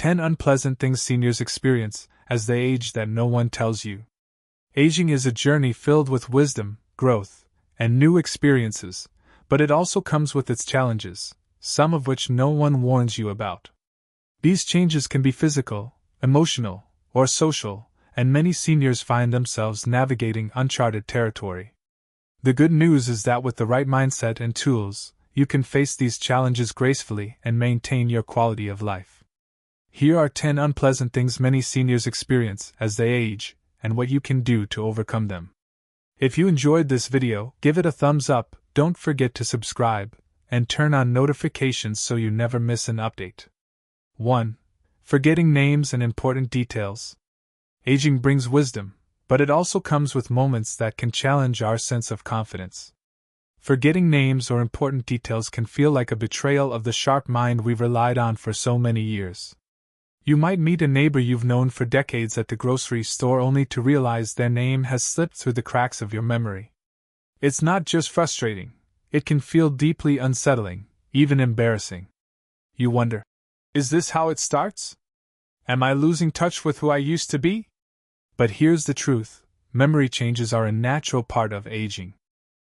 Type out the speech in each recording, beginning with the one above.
10 unpleasant things seniors experience as they age that no one tells you. Aging is a journey filled with wisdom, growth, and new experiences, but it also comes with its challenges, some of which no one warns you about. These changes can be physical, emotional, or social, and many seniors find themselves navigating uncharted territory. The good news is that with the right mindset and tools, you can face these challenges gracefully and maintain your quality of life. Here are 10 unpleasant things many seniors experience as they age, and what you can do to overcome them. If you enjoyed this video, give it a thumbs up, don't forget to subscribe, and turn on notifications so you never miss an update. 1. Forgetting names and important details. Aging brings wisdom, but it also comes with moments that can challenge our sense of confidence. Forgetting names or important details can feel like a betrayal of the sharp mind we've relied on for so many years. You might meet a neighbor you've known for decades at the grocery store only to realize their name has slipped through the cracks of your memory. It's not just frustrating, it can feel deeply unsettling, even embarrassing. You wonder, is this how it starts? Am I losing touch with who I used to be? But here's the truth, memory changes are a natural part of aging.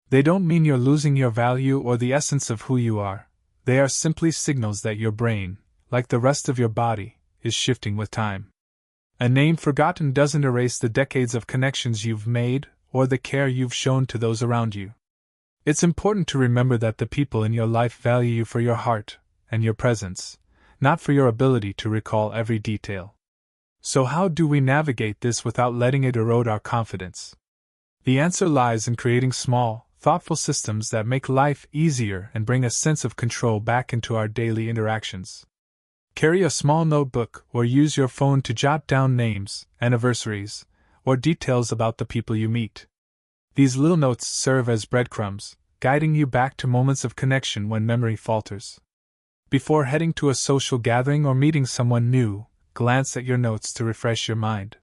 They don't mean you're losing your value or the essence of who you are, they are simply signals that your brain, like the rest of your body, is shifting with time. A name forgotten doesn't erase the decades of connections you've made or the care you've shown to those around you. It's important to remember that the people in your life value you for your heart and your presence, not for your ability to recall every detail. So how do we navigate this without letting it erode our confidence? The answer lies in creating small, thoughtful systems that make life easier and bring a sense of control back into our daily interactions. Carry a small notebook or use your phone to jot down names, anniversaries, or details about the people you meet. These little notes serve as breadcrumbs, guiding you back to moments of connection when memory falters. Before heading to a social gathering or meeting someone new, glance at your notes to refresh your mind.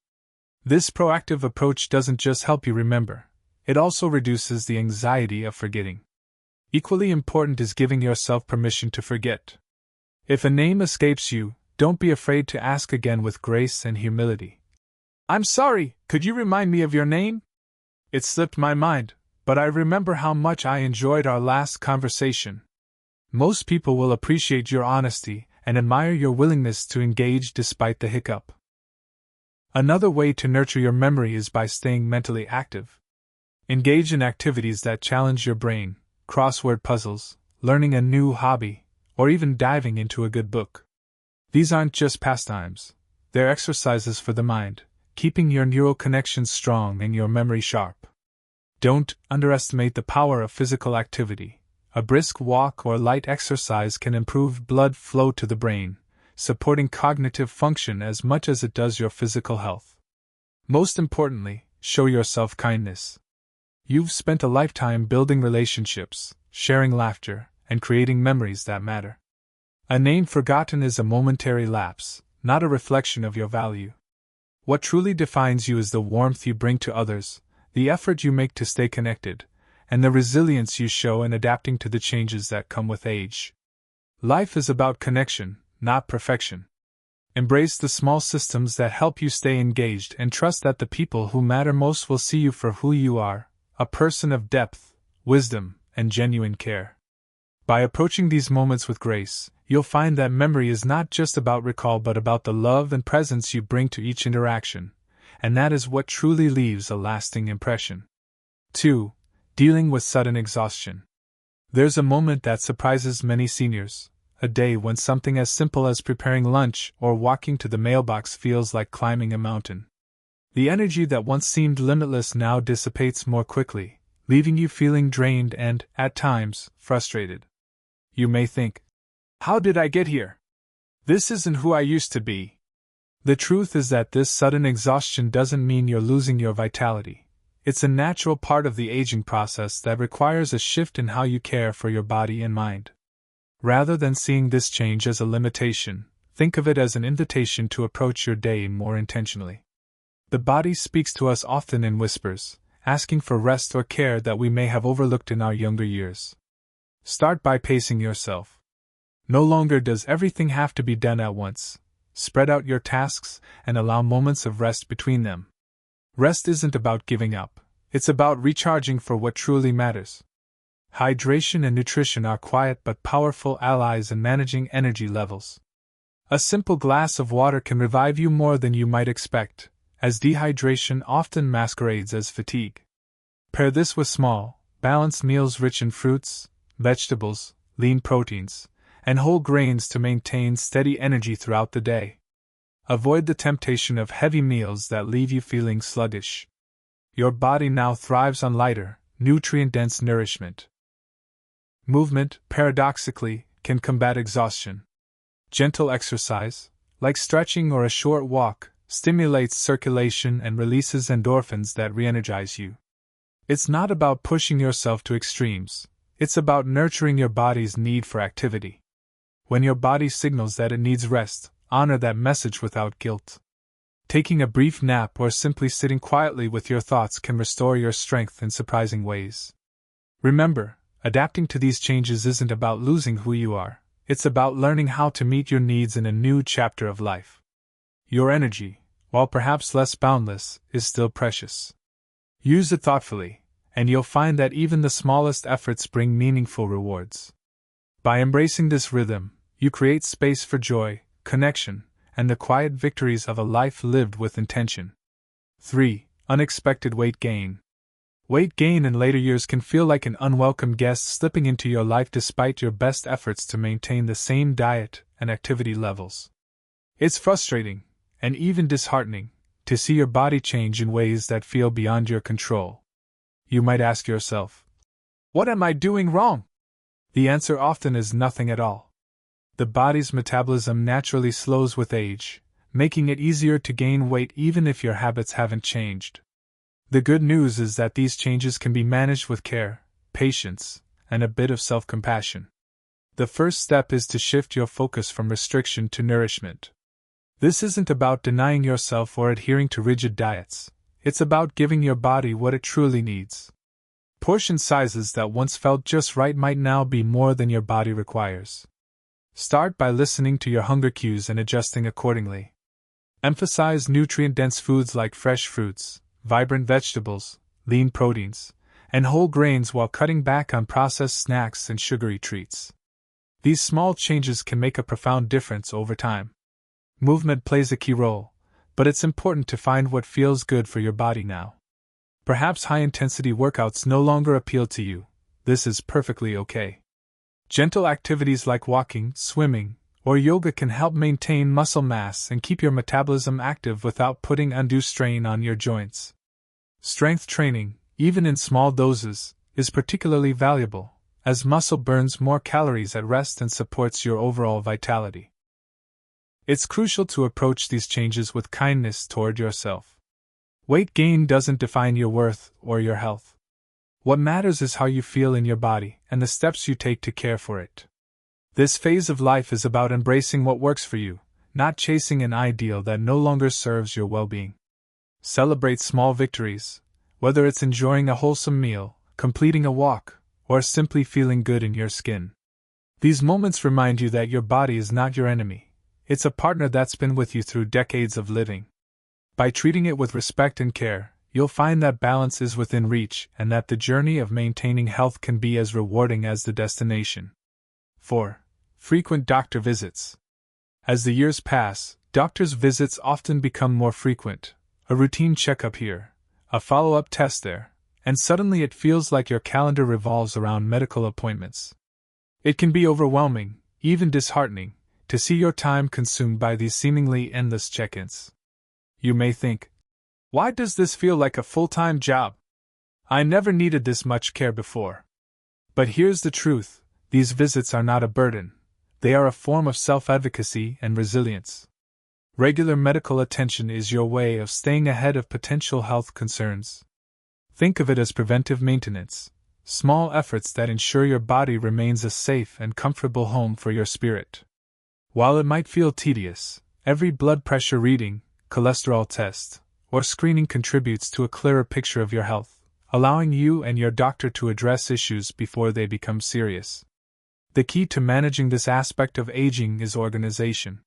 This proactive approach doesn't just help you remember, it also reduces the anxiety of forgetting. Equally important is giving yourself permission to forget. If a name escapes you, don't be afraid to ask again with grace and humility. I'm sorry, could you remind me of your name? It slipped my mind, but I remember how much I enjoyed our last conversation. Most people will appreciate your honesty and admire your willingness to engage despite the hiccup. Another way to nurture your memory is by staying mentally active. Engage in activities that challenge your brain, crossword puzzles, learning a new hobby, or even diving into a good book. These aren't just pastimes, they're exercises for the mind, keeping your neural connections strong and your memory sharp. Don't underestimate the power of physical activity. A brisk walk or light exercise can improve blood flow to the brain, supporting cognitive function as much as it does your physical health. Most importantly, show yourself kindness. You've spent a lifetime building relationships, sharing laughter, and creating memories that matter. A name forgotten is a momentary lapse, not a reflection of your value. What truly defines you is the warmth you bring to others, the effort you make to stay connected, and the resilience you show in adapting to the changes that come with age. Life is about connection, not perfection. Embrace the small systems that help you stay engaged and trust that the people who matter most will see you for who you are, a person of depth, wisdom, and genuine care. By approaching these moments with grace, you'll find that memory is not just about recall but about the love and presence you bring to each interaction, and that is what truly leaves a lasting impression. 2. Dealing with sudden exhaustion. There's a moment that surprises many seniors, a day when something as simple as preparing lunch or walking to the mailbox feels like climbing a mountain. The energy that once seemed limitless now dissipates more quickly, leaving you feeling drained and, at times, frustrated. You may think, how did I get here? This isn't who I used to be. The truth is that this sudden exhaustion doesn't mean you're losing your vitality. It's a natural part of the aging process that requires a shift in how you care for your body and mind. Rather than seeing this change as a limitation, think of it as an invitation to approach your day more intentionally. The body speaks to us often in whispers, asking for rest or care that we may have overlooked in our younger years. Start by pacing yourself. No longer does everything have to be done at once. spread out your tasks, and allow moments of rest between them. Rest isn't about giving up, it's about recharging for what truly matters. Hydration and nutrition are quiet but powerful allies in managing energy levels. A simple glass of water can revive you more than you might expect, as dehydration often masquerades as fatigue. Pair this with small, balanced meals rich in fruits, vegetables, lean proteins, and whole grains to maintain steady energy throughout the day. Avoid the temptation of heavy meals that leave you feeling sluggish. Your body now thrives on lighter, nutrient-dense nourishment. Movement, paradoxically, can combat exhaustion. Gentle exercise, like stretching or a short walk, stimulates circulation and releases endorphins that re-energize you. It's not about pushing yourself to extremes, it's about nurturing your body's need for activity. When your body signals that it needs rest, honor that message without guilt. Taking a brief nap or simply sitting quietly with your thoughts can restore your strength in surprising ways. Remember, adapting to these changes isn't about losing who you are, it's about learning how to meet your needs in a new chapter of life. Your energy, while perhaps less boundless, is still precious. Use it thoughtfully, and you'll find that even the smallest efforts bring meaningful rewards. By embracing this rhythm, you create space for joy, connection, and the quiet victories of a life lived with intention. 3. Unexpected weight gain. Weight gain in later years can feel like an unwelcome guest slipping into your life despite your best efforts to maintain the same diet and activity levels. It's frustrating, and even disheartening, to see your body change in ways that feel beyond your control. You might ask yourself, what am I doing wrong? The answer often is nothing at all. The body's metabolism naturally slows with age, making it easier to gain weight even if your habits haven't changed. The good news is that these changes can be managed with care, patience, and a bit of self-compassion. The first step is to shift your focus from restriction to nourishment. This isn't about denying yourself or adhering to rigid diets, it's about giving your body what it truly needs. Portion sizes that once felt just right might now be more than your body requires. Start by listening to your hunger cues and adjusting accordingly. Emphasize nutrient-dense foods like fresh fruits, vibrant vegetables, lean proteins, and whole grains while cutting back on processed snacks and sugary treats. These small changes can make a profound difference over time. Movement plays a key role, but it's important to find what feels good for your body now. Perhaps high-intensity workouts no longer appeal to you. This is perfectly okay. Gentle activities like walking, swimming, or yoga can help maintain muscle mass and keep your metabolism active without putting undue strain on your joints. Strength training, even in small doses, is particularly valuable, as muscle burns more calories at rest and supports your overall vitality. It's crucial to approach these changes with kindness toward yourself. Weight gain doesn't define your worth or your health. What matters is how you feel in your body and the steps you take to care for it. This phase of life is about embracing what works for you, not chasing an ideal that no longer serves your well-being. Celebrate small victories, whether it's enjoying a wholesome meal, completing a walk, or simply feeling good in your skin. These moments remind you that your body is not your enemy. It's a partner that's been with you through decades of living. By treating it with respect and care, you'll find that balance is within reach and that the journey of maintaining health can be as rewarding as the destination. 4. Frequent doctor visits. As the years pass, doctor's visits often become more frequent. A routine checkup here, a follow-up test there, and suddenly it feels like your calendar revolves around medical appointments. It can be overwhelming, even disheartening, to see your time consumed by these seemingly endless check-ins. You may think, why does this feel like a full-time job? I never needed this much care before. But here's the truth, these visits are not a burden. They are a form of self-advocacy and resilience. Regular medical attention is your way of staying ahead of potential health concerns. Think of it as preventive maintenance, small efforts that ensure your body remains a safe and comfortable home for your spirit. While it might feel tedious, every blood pressure reading, cholesterol test, or screening contributes to a clearer picture of your health, allowing you and your doctor to address issues before they become serious. The key to managing this aspect of aging is organization.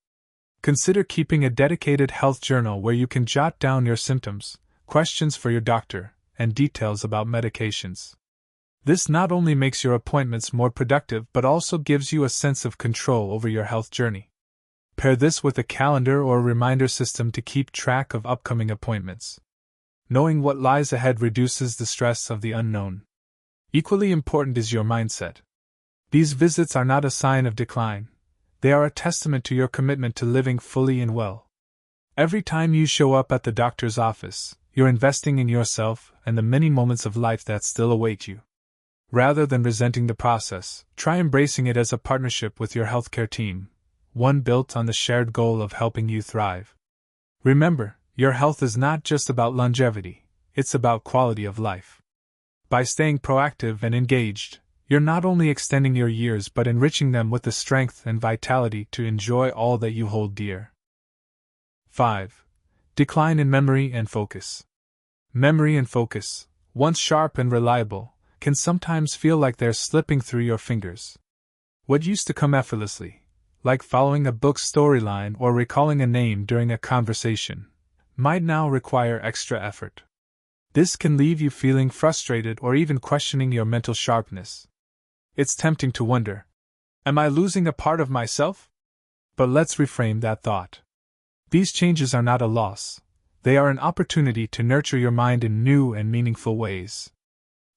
Consider keeping a dedicated health journal where you can jot down your symptoms, questions for your doctor, and details about medications. This not only makes your appointments more productive but also gives you a sense of control over your health journey. Pair this with a calendar or reminder system to keep track of upcoming appointments. Knowing what lies ahead reduces the stress of the unknown. Equally important is your mindset. These visits are not a sign of decline. They are a testament to your commitment to living fully and well. Every time you show up at the doctor's office, you're investing in yourself and the many moments of life that still await you. Rather than resenting the process, try embracing it as a partnership with your healthcare team, one built on the shared goal of helping you thrive. Remember, your health is not just about longevity, it's about quality of life. By staying proactive and engaged, you're not only extending your years but enriching them with the strength and vitality to enjoy all that you hold dear. 5. Decline in memory and focus. Memory and focus, once sharp and reliable, can sometimes feel like they're slipping through your fingers. What used to come effortlessly, like following a book's storyline or recalling a name during a conversation, might now require extra effort. This can leave you feeling frustrated or even questioning your mental sharpness. It's tempting to wonder, am I losing a part of myself? But let's reframe that thought. These changes are not a loss. They are an opportunity to nurture your mind in new and meaningful ways.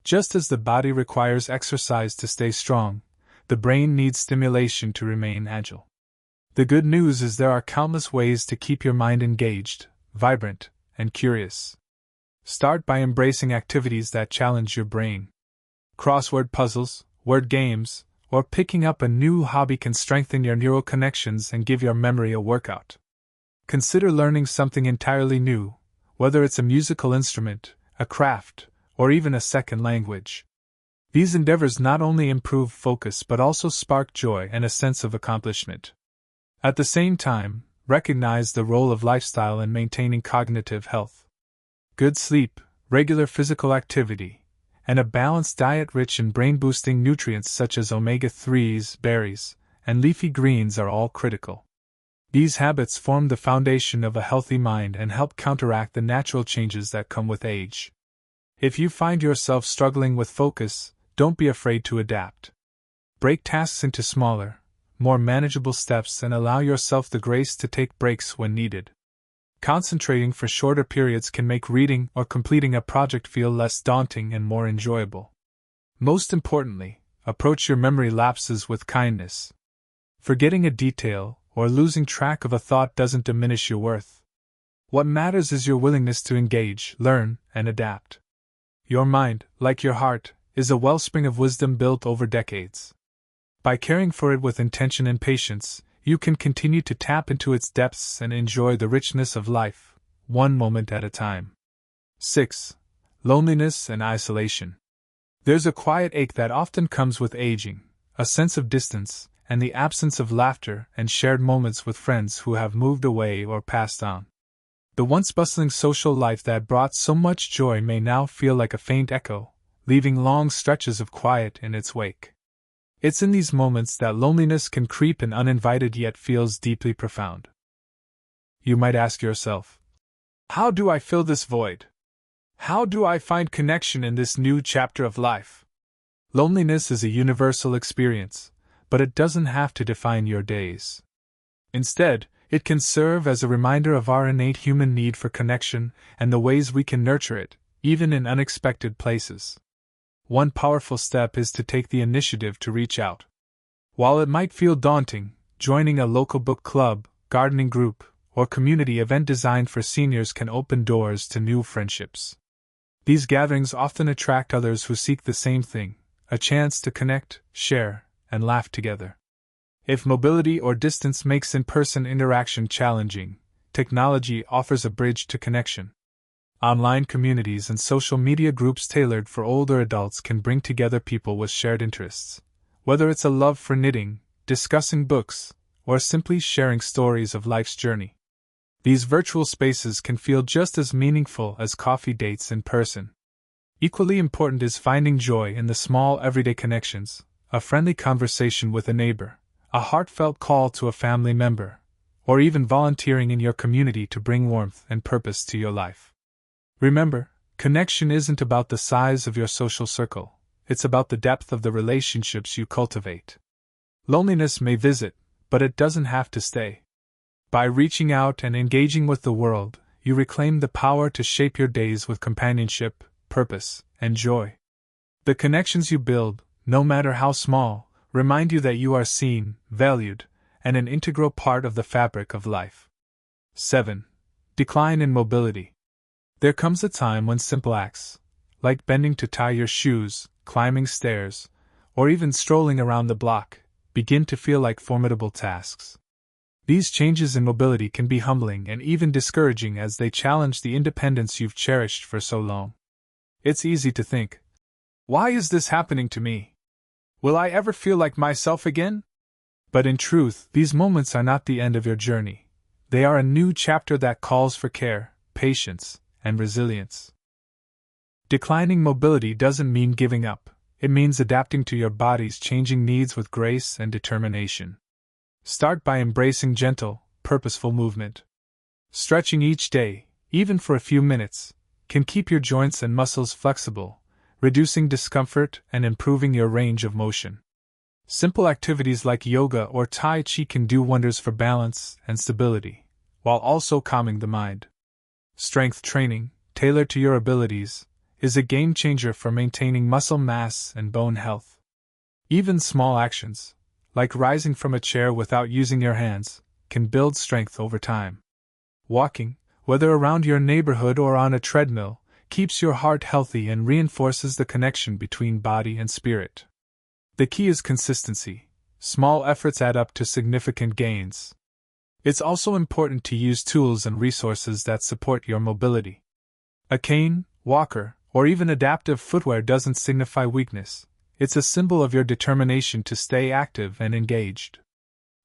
Just as the body requires exercise to stay strong, the brain needs stimulation to remain agile. The good news is there are countless ways to keep your mind engaged, vibrant, and curious. Start by embracing activities that challenge your brain. Crossword puzzles, word games, or picking up a new hobby can strengthen your neural connections and give your memory a workout. Consider learning something entirely new, whether it's a musical instrument, a craft, or even a second language. These endeavors not only improve focus but also spark joy and a sense of accomplishment. At the same time, recognize the role of lifestyle in maintaining cognitive health. Good sleep, regular physical activity, and a balanced diet rich in brain-boosting nutrients such as omega-3s, berries, and leafy greens are all critical. These habits form the foundation of a healthy mind and help counteract the natural changes that come with age. If you find yourself struggling with focus, don't be afraid to adapt. Break tasks into smaller, more manageable steps and allow yourself the grace to take breaks when needed. Concentrating for shorter periods can make reading or completing a project feel less daunting and more enjoyable. Most importantly, approach your memory lapses with kindness. Forgetting a detail or losing track of a thought doesn't diminish your worth. What matters is your willingness to engage, learn, and adapt. Your mind, like your heart, is a wellspring of wisdom built over decades. By caring for it with intention and patience, you can continue to tap into its depths and enjoy the richness of life, one moment at a time. 6. Loneliness and isolation. There's a quiet ache that often comes with aging, a sense of distance, and the absence of laughter and shared moments with friends who have moved away or passed on. The once bustling social life that brought so much joy may now feel like a faint echo, leaving long stretches of quiet in its wake. It's in these moments that loneliness can creep in uninvited yet feels deeply profound. You might ask yourself, how do I fill this void? How do I find connection in this new chapter of life? Loneliness is a universal experience, but it doesn't have to define your days. Instead, it can serve as a reminder of our innate human need for connection and the ways we can nurture it, even in unexpected places. One powerful step is to take the initiative to reach out. While it might feel daunting, joining a local book club, gardening group, or community event designed for seniors can open doors to new friendships. These gatherings often attract others who seek the same thing, a chance to connect, share, and laugh together. If mobility or distance makes in-person interaction challenging, technology offers a bridge to connection. Online communities and social media groups tailored for older adults can bring together people with shared interests. Whether it's a love for knitting, discussing books, or simply sharing stories of life's journey. These virtual spaces can feel just as meaningful as coffee dates in person. Equally important is finding joy in the small everyday connections, a friendly conversation with a neighbor, a heartfelt call to a family member, or even volunteering in your community to bring warmth and purpose to your life. Remember, connection isn't about the size of your social circle, it's about the depth of the relationships you cultivate. Loneliness may visit, but it doesn't have to stay. By reaching out and engaging with the world, you reclaim the power to shape your days with companionship, purpose, and joy. The connections you build, no matter how small, remind you that you are seen, valued, and an integral part of the fabric of life. 7. Decline in mobility. There comes a time when simple acts, like bending to tie your shoes, climbing stairs, or even strolling around the block, begin to feel like formidable tasks. These changes in mobility can be humbling and even discouraging as they challenge the independence you've cherished for so long. It's easy to think, why is this happening to me? Will I ever feel like myself again? But in truth, these moments are not the end of your journey. They are a new chapter that calls for care, patience, and resilience. Declining mobility doesn't mean giving up. It means adapting to your body's changing needs with grace and determination. Start by embracing gentle, purposeful movement. Stretching each day, even for a few minutes, can keep your joints and muscles flexible, reducing discomfort and improving your range of motion. Simple activities like yoga or Tai Chi can do wonders for balance and stability, while also calming the mind. Strength training, tailored to your abilities, is a game changer for maintaining muscle mass and bone health. Even small actions, like rising from a chair without using your hands, can build strength over time. Walking, whether around your neighborhood or on a treadmill, keeps your heart healthy and reinforces the connection between body and spirit. The key is consistency. Small efforts add up to significant gains. It's also important to use tools and resources that support your mobility. A cane, walker, or even adaptive footwear doesn't signify weakness. It's a symbol of your determination to stay active and engaged.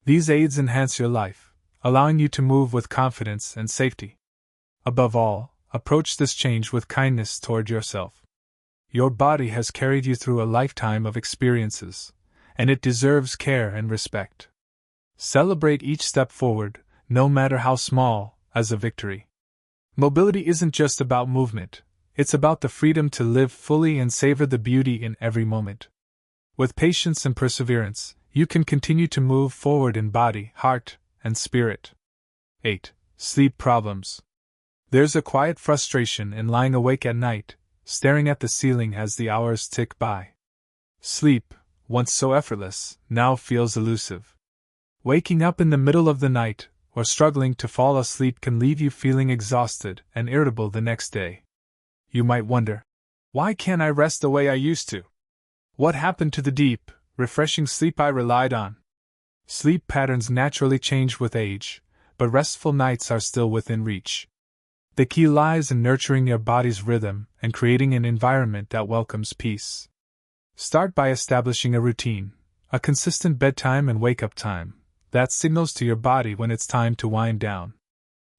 These aids enhance your life, allowing you to move with confidence and safety. Above all, approach this change with kindness toward yourself. Your body has carried you through a lifetime of experiences, and it deserves care and respect. Celebrate each step forward, no matter how small, as a victory. Mobility isn't just about movement. It's about the freedom to live fully and savor the beauty in every moment. With patience and perseverance, you can continue to move forward in body, heart, and spirit. 8. Sleep problems. There's a quiet frustration in lying awake at night, staring at the ceiling as the hours tick by. Sleep, once so effortless, now feels elusive. Waking up in the middle of the night, or struggling to fall asleep can leave you feeling exhausted and irritable the next day. You might wonder, why can't I rest the way I used to? What happened to the deep, refreshing sleep I relied on? Sleep patterns naturally change with age, but restful nights are still within reach. The key lies in nurturing your body's rhythm and creating an environment that welcomes peace. Start by establishing a routine, a consistent bedtime and wake-up time, that signals to your body when it's time to wind down.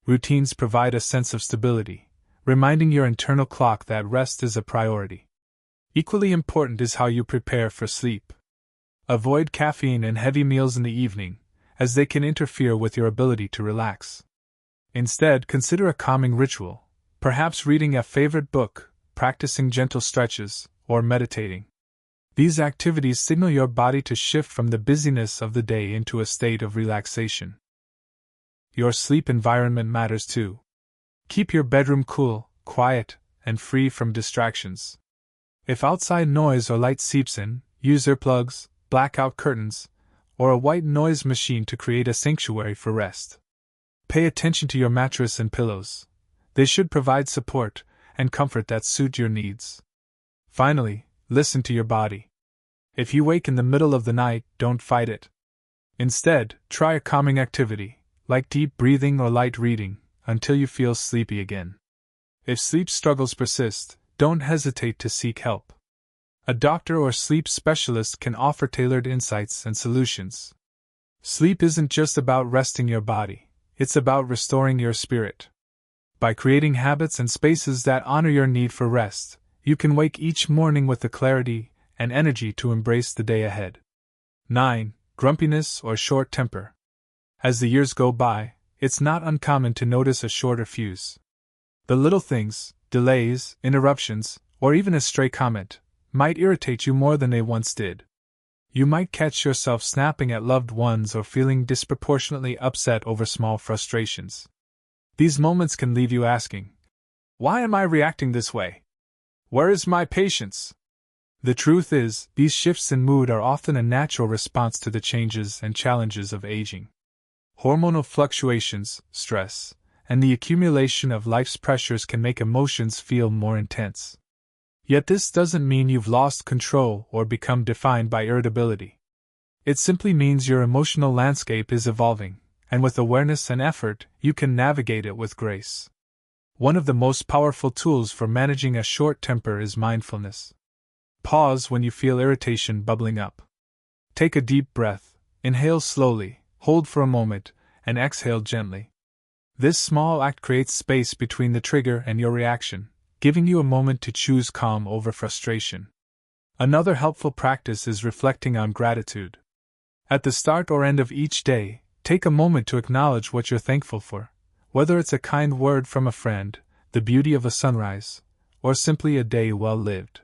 Routines provide a sense of stability, reminding your internal clock that rest is a priority. Equally important is how you prepare for sleep. Avoid caffeine and heavy meals in the evening, as they can interfere with your ability to relax. Instead, consider a calming ritual, perhaps reading a favorite book, practicing gentle stretches, or meditating. These activities signal your body to shift from the busyness of the day into a state of relaxation. Your sleep environment matters too. Keep your bedroom cool, quiet, and free from distractions. If outside noise or light seeps in, use earplugs, blackout curtains, or a white noise machine to create a sanctuary for rest. Pay attention to your mattress and pillows. They should provide support and comfort that suit your needs. Finally, listen to your body. If you wake in the middle of the night, don't fight it. Instead, try a calming activity, like deep breathing or light reading, until you feel sleepy again. If sleep struggles persist, don't hesitate to seek help. A doctor or sleep specialist can offer tailored insights and solutions. Sleep isn't just about resting your body, it's about restoring your spirit. By creating habits and spaces that honor your need for rest, you can wake each morning with the clarity and energy to embrace the day ahead. 9. Grumpiness or short temper. As the years go by, it's not uncommon to notice a shorter fuse. The little things, delays, interruptions, or even a stray comment, might irritate you more than they once did. You might catch yourself snapping at loved ones or feeling disproportionately upset over small frustrations. These moments can leave you asking, "Why am I reacting this way? Where is my patience?" The truth is, these shifts in mood are often a natural response to the changes and challenges of aging. Hormonal fluctuations, stress, and the accumulation of life's pressures can make emotions feel more intense. Yet this doesn't mean you've lost control or become defined by irritability. It simply means your emotional landscape is evolving, and with awareness and effort, you can navigate it with grace. One of the most powerful tools for managing a short temper is mindfulness. Pause when you feel irritation bubbling up. Take a deep breath, inhale slowly, hold for a moment, and exhale gently. This small act creates space between the trigger and your reaction, giving you a moment to choose calm over frustration. Another helpful practice is reflecting on gratitude. At the start or end of each day, take a moment to acknowledge what you're thankful for, whether it's a kind word from a friend, the beauty of a sunrise, or simply a day well lived.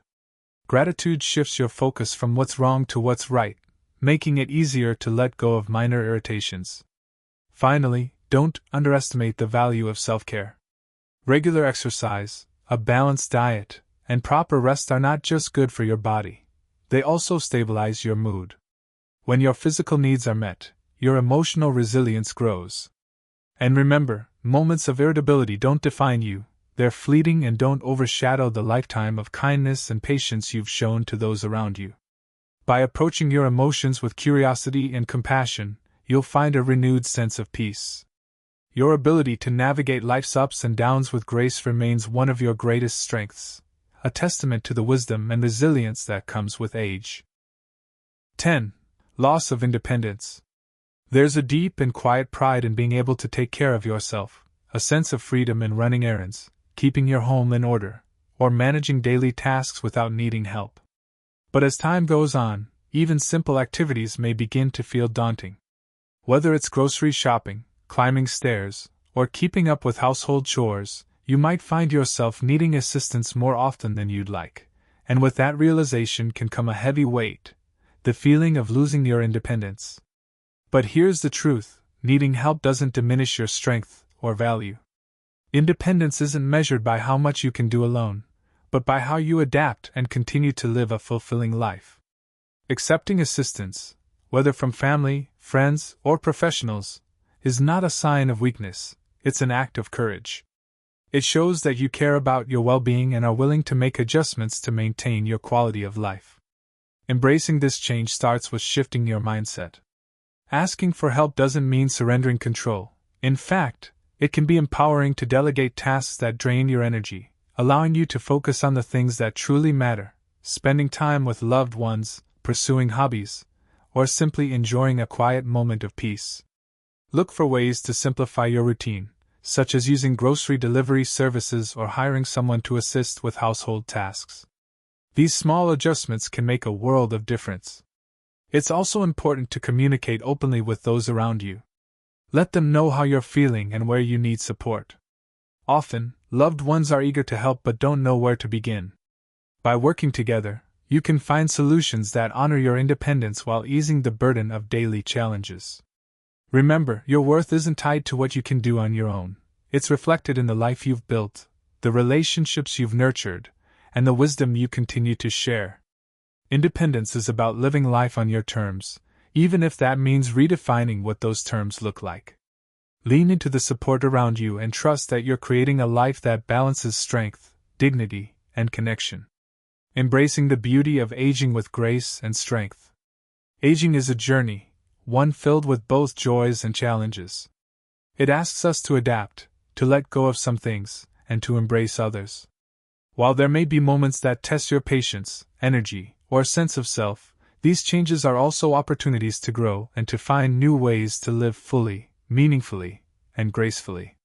Gratitude shifts your focus from what's wrong to what's right, making it easier to let go of minor irritations. Finally, don't underestimate the value of self-care. Regular exercise, a balanced diet, and proper rest are not just good for your body, they also stabilize your mood. When your physical needs are met, your emotional resilience grows. And remember, moments of irritability don't define you, they're fleeting and don't overshadow the lifetime of kindness and patience you've shown to those around you. By approaching your emotions with curiosity and compassion, you'll find a renewed sense of peace. Your ability to navigate life's ups and downs with grace remains one of your greatest strengths, a testament to the wisdom and resilience that comes with age. 10. Loss of independence. There's a deep and quiet pride in being able to take care of yourself, a sense of freedom in running errands, keeping your home in order, or managing daily tasks without needing help. But as time goes on, even simple activities may begin to feel daunting. Whether it's grocery shopping, climbing stairs, or keeping up with household chores, you might find yourself needing assistance more often than you'd like, and with that realization can come a heavy weight, the feeling of losing your independence. But here's the truth, needing help doesn't diminish your strength or value. Independence isn't measured by how much you can do alone, but by how you adapt and continue to live a fulfilling life. Accepting assistance, whether from family, friends, or professionals, is not a sign of weakness, it's an act of courage. It shows that you care about your well-being and are willing to make adjustments to maintain your quality of life. Embracing this change starts with shifting your mindset. Asking for help doesn't mean surrendering control. In fact, it can be empowering to delegate tasks that drain your energy, allowing you to focus on the things that truly matter, spending time with loved ones, pursuing hobbies, or simply enjoying a quiet moment of peace. Look for ways to simplify your routine, such as using grocery delivery services or hiring someone to assist with household tasks. These small adjustments can make a world of difference. It's also important to communicate openly with those around you. Let them know how you're feeling and where you need support. Often, loved ones are eager to help but don't know where to begin. By working together, you can find solutions that honor your independence while easing the burden of daily challenges. Remember, your worth isn't tied to what you can do on your own. It's reflected in the life you've built, the relationships you've nurtured, and the wisdom you continue to share. Independence is about living life on your terms, even if that means redefining what those terms look like. Lean into the support around you and trust that you're creating a life that balances strength, dignity, and connection. Embracing the beauty of aging with grace and strength. Aging is a journey, one filled with both joys and challenges. It asks us to adapt, to let go of some things, and to embrace others. While there may be moments that test your patience, energy, or sense of self, these changes are also opportunities to grow and to find new ways to live fully, meaningfully, and gracefully.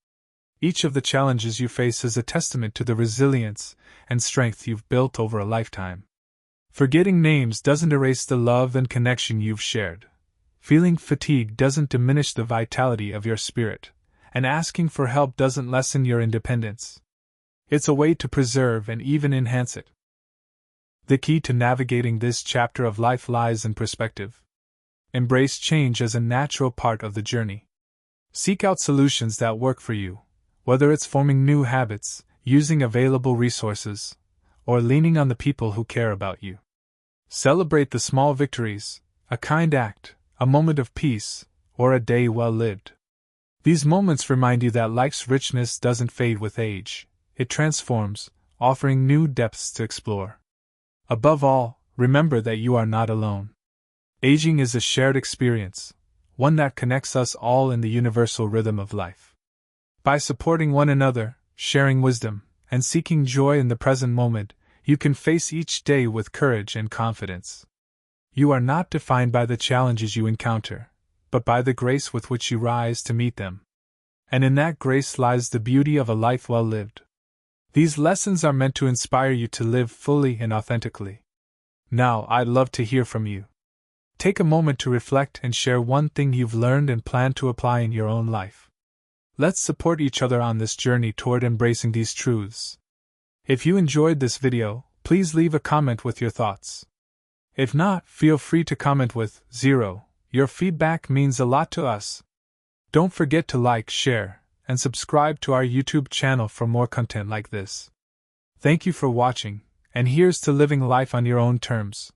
Each of the challenges you face is a testament to the resilience and strength you've built over a lifetime. Forgetting names doesn't erase the love and connection you've shared. Feeling fatigue doesn't diminish the vitality of your spirit, and asking for help doesn't lessen your independence. It's a way to preserve and even enhance it. The key to navigating this chapter of life lies in perspective. Embrace change as a natural part of the journey. Seek out solutions that work for you, whether it's forming new habits, using available resources, or leaning on the people who care about you. Celebrate the small victories, a kind act, a moment of peace, or a day well lived. These moments remind you that life's richness doesn't fade with age, it transforms, offering new depths to explore. Above all, remember that you are not alone. Aging is a shared experience, one that connects us all in the universal rhythm of life. By supporting one another, sharing wisdom, and seeking joy in the present moment, you can face each day with courage and confidence. You are not defined by the challenges you encounter, but by the grace with which you rise to meet them. And in that grace lies the beauty of a life well lived. These lessons are meant to inspire you to live fully and authentically. Now, I'd love to hear from you. Take a moment to reflect and share one thing you've learned and plan to apply in your own life. Let's support each other on this journey toward embracing these truths. If you enjoyed this video, please leave a comment with your thoughts. If not, feel free to comment with 0. Your feedback means a lot to us. Don't forget to like, share, and subscribe to our YouTube channel for more content like this. Thank you for watching, and here's to living life on your own terms.